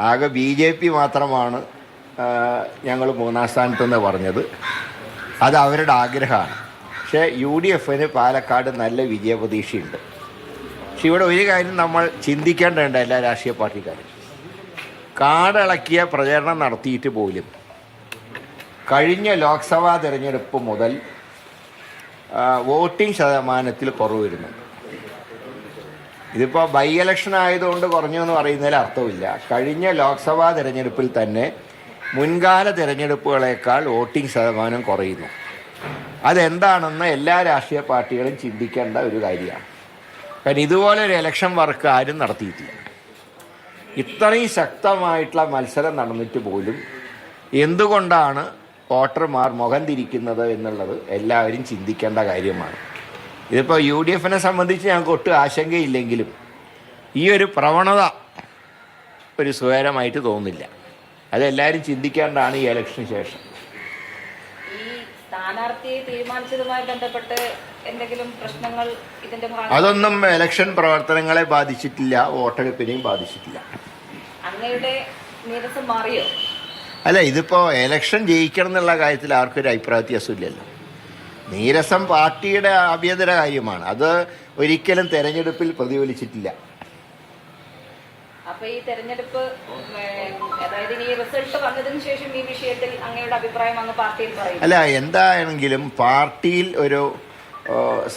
ആകെ BJP മാത്രമാണ് ഞങ്ങൾ 3-ാം സ്ഥാനത്തെന്ന് പറഞ്ഞത്. അത് അവരുടെ ആഗ്രഹമാണ്. പക്ഷേ UDFന് പാലക്കാട് നല്ല വിജയപ്രതീക്ഷയുണ്ട്. പക്ഷെ ഇവിടെ ഒരു കാര്യം നമ്മൾ ചിന്തിക്കേണ്ടതുണ്ട്. എല്ലാ രാഷ്ട്രീയ പാർട്ടിക്കാരും കാടിളക്കിയ പ്രചരണം നടത്തിയിട്ട് പോലും കഴിഞ്ഞ ലോക്സഭാ തിരഞ്ഞെടുപ്പ് മുതൽ വോട്ടിംഗ് ശതമാനത്തിൽ കുറവ് വരുന്നുണ്ട്. ഇതിപ്പോൾ ബൈ ഇലക്ഷൻ ആയതുകൊണ്ട് കുറഞ്ഞു എന്ന് പറയുന്നതിൽ അർത്ഥമില്ല. കഴിഞ്ഞ ലോക്സഭാ തിരഞ്ഞെടുപ്പിൽ തന്നെ മുൻകാല തിരഞ്ഞെടുപ്പുകളേക്കാൾ വോട്ടിംഗ് ശതമാനം കുറയുന്നു. അതെന്താണെന്ന് എല്ലാ രാഷ്ട്രീയ പാർട്ടികളും ചിന്തിക്കേണ്ട ഒരു കാര്യമാണ്. കാരണം ഇതുപോലെ ഒരു ഇലക്ഷൻ വർക്ക് ആരും നടത്തിയിട്ടില്ല. ഇത്രയും ശക്തമായിട്ടുള്ള മത്സരം നടന്നിട്ട് പോലും എന്തുകൊണ്ടാണ് വോട്ടർമാർ മുഖം തിരിക്കുന്നത് എന്നുള്ളത് എല്ലാവരും ചിന്തിക്കേണ്ട കാര്യമാണ്. ഇതിപ്പോൾ UDFനെ സംബന്ധിച്ച് ഞങ്ങൾക്ക് ഒട്ടും ആശങ്കയില്ലെങ്കിലും ഈ ഒരു പ്രവണത ഒരു സുഖകരമായിട്ട് തോന്നുന്നില്ല. അതെല്ലാവരും ചിന്തിക്കേണ്ടതാണ് ഈ ഇലക്ഷന് ശേഷം. അതൊന്നും ഇലക്ഷൻ പ്രവർത്തനങ്ങളെ ബാധിച്ചിട്ടില്ല, വോട്ടെടുപ്പിനെയും ബാധിച്ചിട്ടില്ല. അല്ല, ഇതിപ്പോൾ ഇലക്ഷൻ ജയിക്കണം എന്നുള്ള കാര്യത്തിൽ ആർക്കൊരു അഭിപ്രായ വ്യത്യാസമില്ലല്ലോ. നീരസം പാർട്ടിയുടെ ആഭ്യന്തര കാര്യമാണ്. അത് ഒരിക്കലും തെരഞ്ഞെടുപ്പിൽ പ്രതിഫലിച്ചിട്ടില്ല. ഈ തെരഞ്ഞെടുപ്പ് റിസൾട്ട് വന്നതിന് ശേഷം ഈ വിഷയത്തിൽ അങ്ങയുടെ അഭിപ്രായം അങ്ങ് പാർട്ടിയിൽ പറയും? അല്ല, എന്താണെങ്കിലും പാർട്ടിയിൽ ഒരു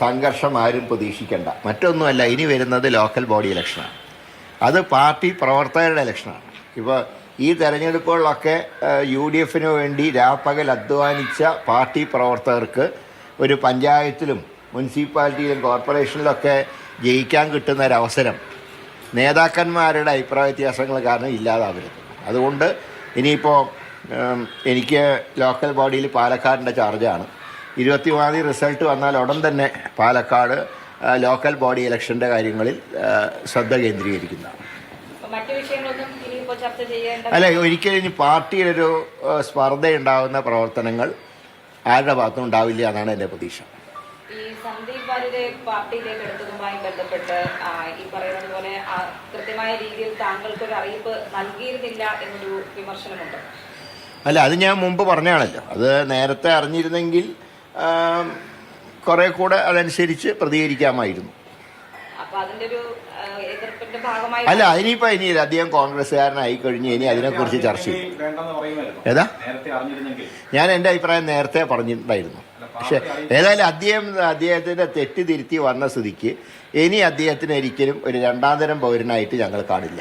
സംഘർഷം ആരും പ്രതീക്ഷിക്കേണ്ട. മറ്റൊന്നുമല്ല, ഇനി വരുന്നത് ലോക്കൽ ബോഡി ഇലക്ഷനാണ്. അത് പാർട്ടി പ്രവർത്തകരുടെ ഇലക്ഷനാണ്. ഇപ്പോൾ ഈ തെരഞ്ഞെടുപ്പുകളിലൊക്കെ UDFന് വേണ്ടി രാപ്പകൽ അധ്വാനിച്ച പാർട്ടി പ്രവർത്തകർക്ക് ഒരു പഞ്ചായത്തിലും മുനിസിപ്പാലിറ്റിയിലും കോർപ്പറേഷനിലൊക്കെ ജയിക്കാൻ കിട്ടുന്ന ഒരവസരം നേതാക്കന്മാരുടെ അഭിപ്രായ വ്യത്യാസങ്ങൾ കാരണം ഇല്ലാതാവരുത്. അതുകൊണ്ട് ഇനിയിപ്പോൾ എനിക്ക് ലോക്കൽ ബോഡിയിൽ പാലക്കാടിൻ്റെ ചാർജാണ്. 23 റിസൾട്ട് വന്നാൽ ഉടൻ തന്നെ പാലക്കാട് ലോക്കൽ ബോഡി ഇലക്ഷൻ്റെ കാര്യങ്ങളിൽ ശ്രദ്ധ കേന്ദ്രീകരിക്കുന്നതാണ്. അല്ല, ഒരിക്കലും ഇനി പാർട്ടിയിലൊരു സ്പർദ്ധയുണ്ടാകുന്ന പ്രവർത്തനങ്ങൾ ആരുടെ ഭാഗത്തും ഉണ്ടാവില്ല എന്നാണ് എൻ്റെ പ്രതീക്ഷ. സന്ദീപ് വാര്യരെ പാർട്ടിയിലേക്ക് എടുത്തതുമായി ബന്ധപ്പെട്ട് ഈ പറയുന്നത് പോലെ കൃത്യമായ രീതിയിൽ താങ്കൾക്കൊരു അറിയിപ്പ് നൽകിയിരുന്നില്ല എന്നൊരു വിമർശനമുണ്ട്. അല്ല, അത് ഞാൻ മുമ്പ് പറഞ്ഞാണല്ലോ. അത് നേരത്തെ അറിഞ്ഞിരുന്നെങ്കിൽ കുറെ കൂടെ അതനുസരിച്ച് പ്രതികരിക്കാമായിരുന്നു. അല്ല, അതിനിപ്പോൾ ഇനി അദ്ദേഹം കോൺഗ്രസ്സുകാരനായി കഴിഞ്ഞ് ഇനി അതിനെക്കുറിച്ച് ചർച്ച ചെയ്യും. ഏതാ, ഞാൻ എൻ്റെ അഭിപ്രായം നേരത്തെ പറഞ്ഞിട്ടുണ്ടായിരുന്നു. പക്ഷെ ഏതായാലും അദ്ദേഹത്തിൻ്റെ തെറ്റ് തിരുത്തി വന്ന സ്ഥിതിക്ക് ഇനി അദ്ദേഹത്തിന് ഒരിക്കലും ഒരു രണ്ടാം തരം പൗരനായിട്ട് ഞങ്ങൾ കാണില്ല.